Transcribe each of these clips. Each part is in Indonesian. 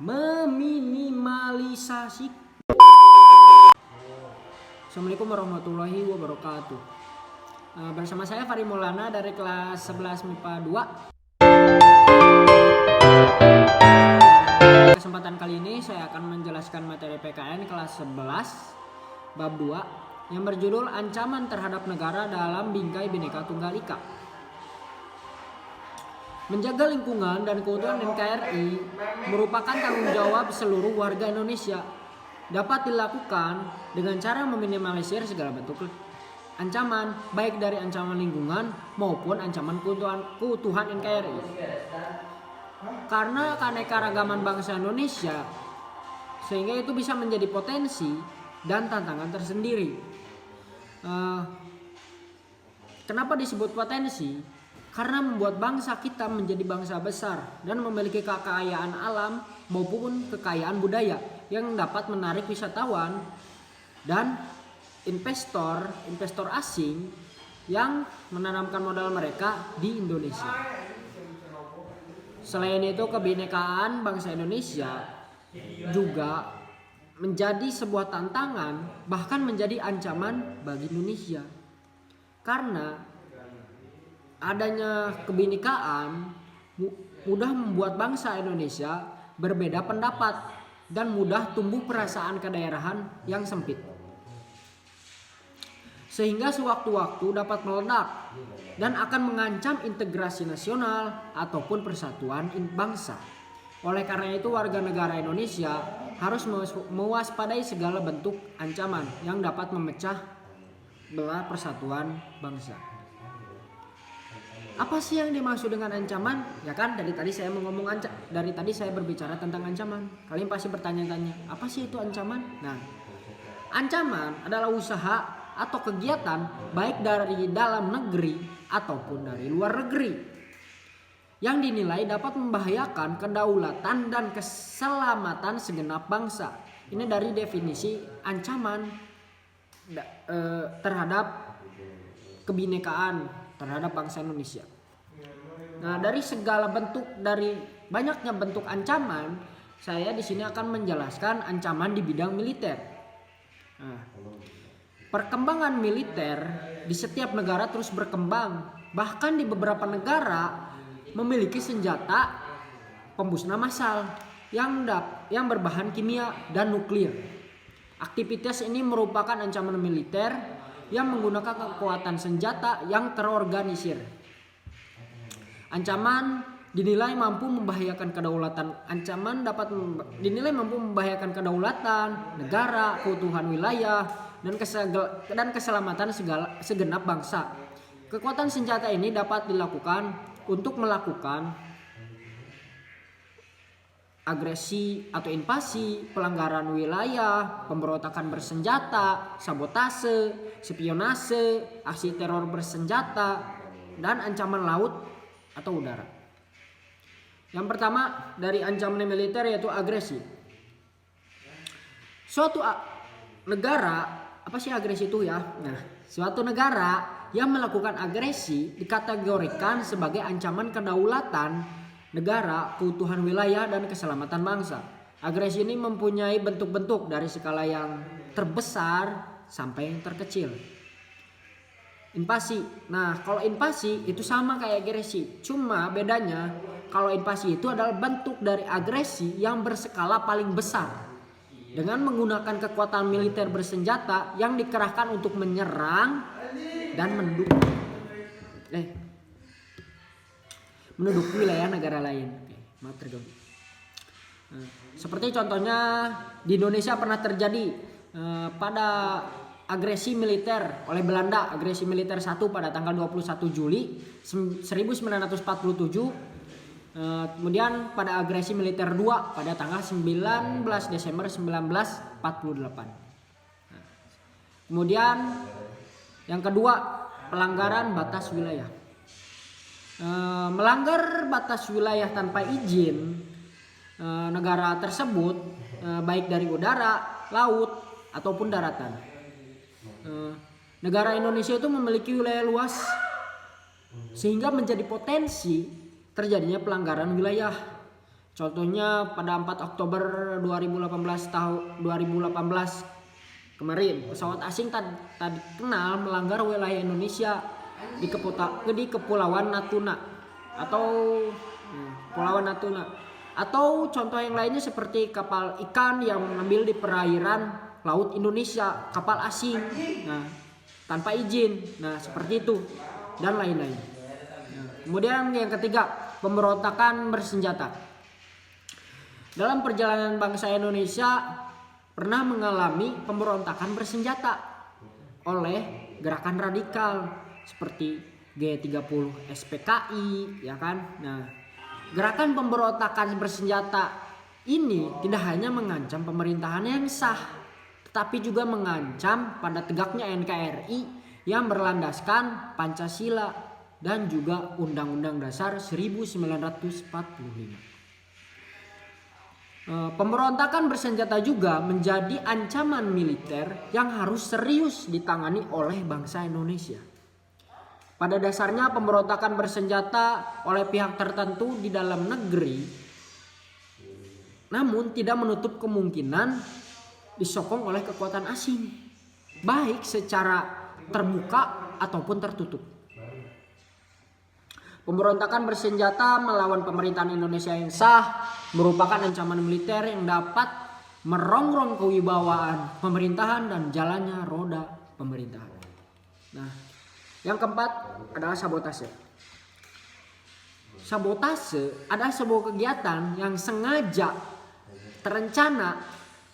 meminimalisasi. Assalamualaikum warahmatullahi wabarakatuh. Bersama saya Fari Maulana dari kelas 11 MIPA 2. Kesempatan kali ini saya akan menjelaskan materi PKN kelas 11 bab 2 yang berjudul Ancaman Terhadap Negara dalam Bingkai Bhinneka Tunggal Ika. Menjaga lingkungan dan keutuhan NKRI merupakan tanggung jawab seluruh warga Indonesia. Dapat dilakukan dengan cara meminimalisir segala bentuk ancaman, baik dari ancaman lingkungan maupun ancaman keutuhan NKRI. Karena keanekaragaman bangsa Indonesia, sehingga itu bisa menjadi potensi dan tantangan tersendiri. Kenapa disebut potensi? Karena membuat bangsa kita menjadi bangsa besar dan memiliki kekayaan alam maupun kekayaan budaya yang dapat menarik wisatawan dan investor asing yang menanamkan modal mereka di Indonesia. Selain itu, kebinekaan bangsa Indonesia juga menjadi sebuah tantangan, bahkan menjadi ancaman bagi Indonesia. Karena adanya kebinekaan mudah membuat bangsa Indonesia berbeda pendapat dan mudah tumbuh perasaan kedaerahan yang sempit, sehingga sewaktu-waktu dapat meledak dan akan mengancam integrasi nasional ataupun persatuan bangsa. Oleh karena itu, warga negara Indonesia harus mewaspadai segala bentuk ancaman yang dapat memecah belah persatuan bangsa. Apa sih yang dimaksud dengan ancaman? Ya kan dari tadi saya berbicara tentang ancaman. Kalian pasti bertanya-tanya, apa sih itu ancaman? Nah, ancaman adalah usaha atau kegiatan baik dari dalam negeri ataupun dari luar negeri yang dinilai dapat membahayakan kedaulatan dan keselamatan segenap bangsa. Ini dari definisi ancaman terhadap kebinekaan terhadap bangsa Indonesia. Nah, dari banyaknya bentuk ancaman, saya di sini akan menjelaskan ancaman di bidang militer. Nah, perkembangan militer di setiap negara terus berkembang. Bahkan di beberapa negara memiliki senjata pembusnah massal yang berbahan kimia dan nuklir. Aktivitas ini merupakan ancaman militer yang menggunakan kekuatan senjata yang terorganisir. Ancaman dinilai mampu membahayakan kedaulatan. Ancaman dapat dinilai mampu membahayakan kedaulatan negara, keutuhan wilayah, dan keselamatan segenap bangsa. Kekuatan senjata ini dapat dilakukan untuk melakukan agresi atau invasi, pelanggaran wilayah, pemberontakan bersenjata, sabotase, spionase, aksi teror bersenjata, dan ancaman laut atau udara. Yang pertama dari ancaman militer yaitu agresi. Suatu negara, apa sih agresi itu ya? Nah, suatu negara yang melakukan agresi dikategorikan sebagai ancaman kedaulatan negara, keutuhan wilayah, dan keselamatan bangsa. Agresi ini mempunyai bentuk-bentuk dari skala yang terbesar sampai yang terkecil. Invasi. Nah, kalau invasi itu sama kayak agresi. Cuma bedanya kalau invasi itu adalah bentuk dari agresi yang berskala paling besar dengan menggunakan kekuatan militer bersenjata yang dikerahkan untuk menyerang dan menduduki wilayah negara lain. Maaf terganggu. Seperti contohnya di Indonesia pernah terjadi pada agresi militer oleh Belanda, agresi militer 1 pada tanggal 21 Juli 1947. Kemudian pada agresi militer 2 pada tanggal 19 Desember 1948. Kemudian yang kedua, pelanggaran batas wilayah. Melanggar batas wilayah tanpa izin negara tersebut, baik dari udara, laut, ataupun daratan. Negara Indonesia itu memiliki wilayah luas sehingga menjadi potensi terjadinya pelanggaran wilayah Contohnya pada 4 Oktober 2018 kemarin, pesawat asing tak dikenal melanggar wilayah Indonesia di Kepulauan Natuna atau contoh yang lainnya seperti kapal ikan yang mengambil di perairan laut Indonesia, kapal asing, nah tanpa izin, nah seperti itu dan lain-lain. Nah, kemudian yang ketiga, pemberontakan bersenjata. Dalam perjalanan bangsa Indonesia pernah mengalami pemberontakan bersenjata oleh gerakan radikal seperti G30 SPKI, ya kan? Nah, gerakan pemberontakan bersenjata ini tidak hanya mengancam pemerintahan yang sah, tetapi juga mengancam pada tegaknya NKRI yang berlandaskan Pancasila dan juga Undang-Undang Dasar 1945. Pemberontakan bersenjata juga menjadi ancaman militer yang harus serius ditangani oleh bangsa Indonesia. Pada dasarnya pemberontakan bersenjata oleh pihak tertentu di dalam negeri, namun tidak menutup kemungkinan disokong oleh kekuatan asing, baik secara terbuka ataupun tertutup. Pemberontakan bersenjata melawan pemerintahan Indonesia yang sah merupakan ancaman militer yang dapat merongrong kewibawaan pemerintahan dan jalannya roda pemerintahan. Nah, yang keempat adalah sabotase. Sabotase adalah sebuah kegiatan yang sengaja, terencana,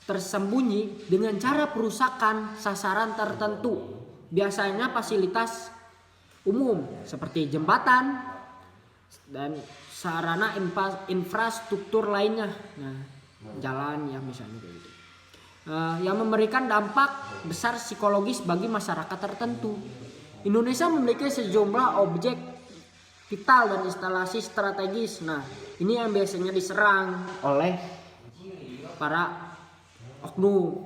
tersembunyi dengan cara perusakan sasaran tertentu, biasanya fasilitas umum seperti jembatan dan sarana infrastruktur lainnya, nah jalan ya misalnya kayak gitu, yang memberikan dampak besar psikologis bagi masyarakat tertentu. Indonesia memiliki sejumlah objek vital dan instalasi strategis. Nah, ini yang biasanya diserang oleh para oknum,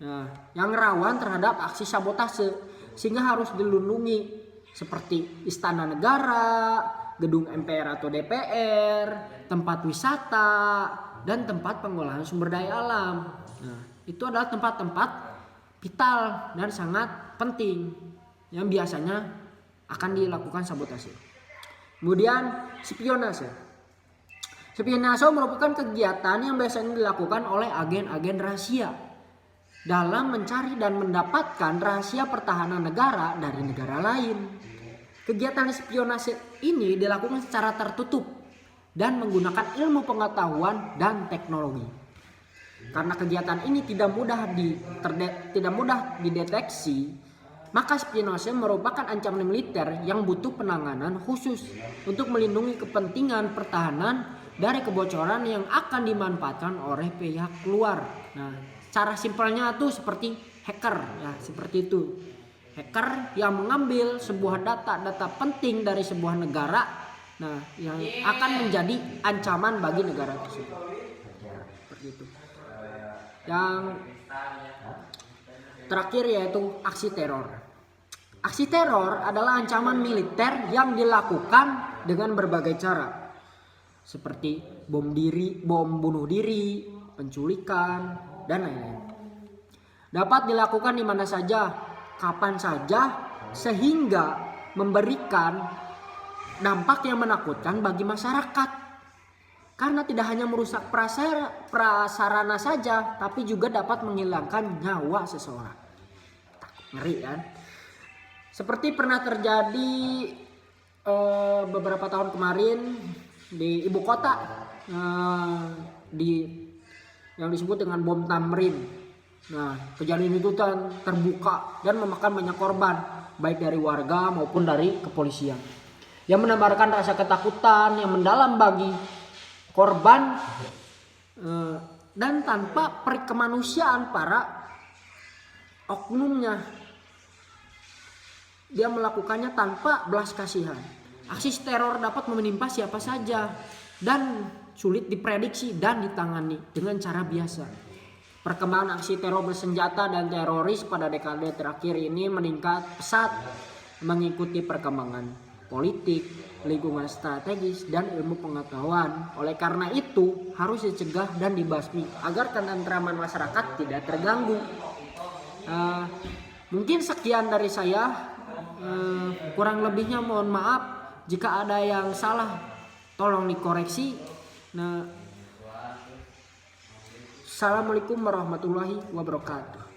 nah, yang rawan terhadap aksi sabotase sehingga harus dilindungi seperti istana negara, gedung MPR atau DPR, tempat wisata, dan tempat pengolahan sumber daya alam. Nah, itu adalah tempat-tempat vital dan sangat penting yang biasanya akan dilakukan sabotase. Kemudian spionase. Spionase merupakan kegiatan yang biasanya dilakukan oleh agen-agen rahasia dalam mencari dan mendapatkan rahasia pertahanan negara dari negara lain. Kegiatan spionase ini dilakukan secara tertutup dan menggunakan ilmu pengetahuan dan teknologi. Karena kegiatan ini tidak mudah dideteksi, maka spionase merupakan ancaman militer yang butuh penanganan khusus untuk melindungi kepentingan pertahanan dari kebocoran yang akan dimanfaatkan oleh pihak luar. Nah, cara simpelnya tuh seperti hacker, ya seperti itu. Hacker yang mengambil sebuah data penting dari sebuah negara, nah yang akan menjadi ancaman bagi negara tersebut. Seperti itu. Yang terakhir yaitu aksi teror. Aksi teror adalah ancaman militer yang dilakukan dengan berbagai cara, seperti bom bunuh diri, penculikan, dan lain-lain. Dapat dilakukan di mana saja, kapan saja, sehingga memberikan dampak yang menakutkan bagi masyarakat. Karena tidak hanya merusak prasarana saja, tapi juga dapat menghilangkan nyawa seseorang. Ngeri kan? Seperti pernah terjadi beberapa tahun kemarin di ibu kota, yang disebut dengan bom Tamrin. Nah, kejadian itu terbuka dan memakan banyak korban, baik dari warga maupun dari kepolisian, yang menambahkan rasa ketakutan yang mendalam bagi korban, dan tanpa kemanusiaan para oknumnya. Dia melakukannya tanpa belas kasihan. Aksi teror dapat menimpa siapa saja dan sulit diprediksi dan ditangani dengan cara biasa. Perkembangan aksi teror bersenjata dan teroris pada dekade terakhir ini meningkat pesat mengikuti perkembangan politik, lingkungan strategis, dan ilmu pengetahuan. Oleh karena itu harus dicegah dan dibasmi agar ketentraman masyarakat tidak terganggu. Mungkin sekian dari saya. Kurang lebihnya mohon maaf. Jika ada yang salah tolong dikoreksi. Assalamualaikum warahmatullahi wabarakatuh.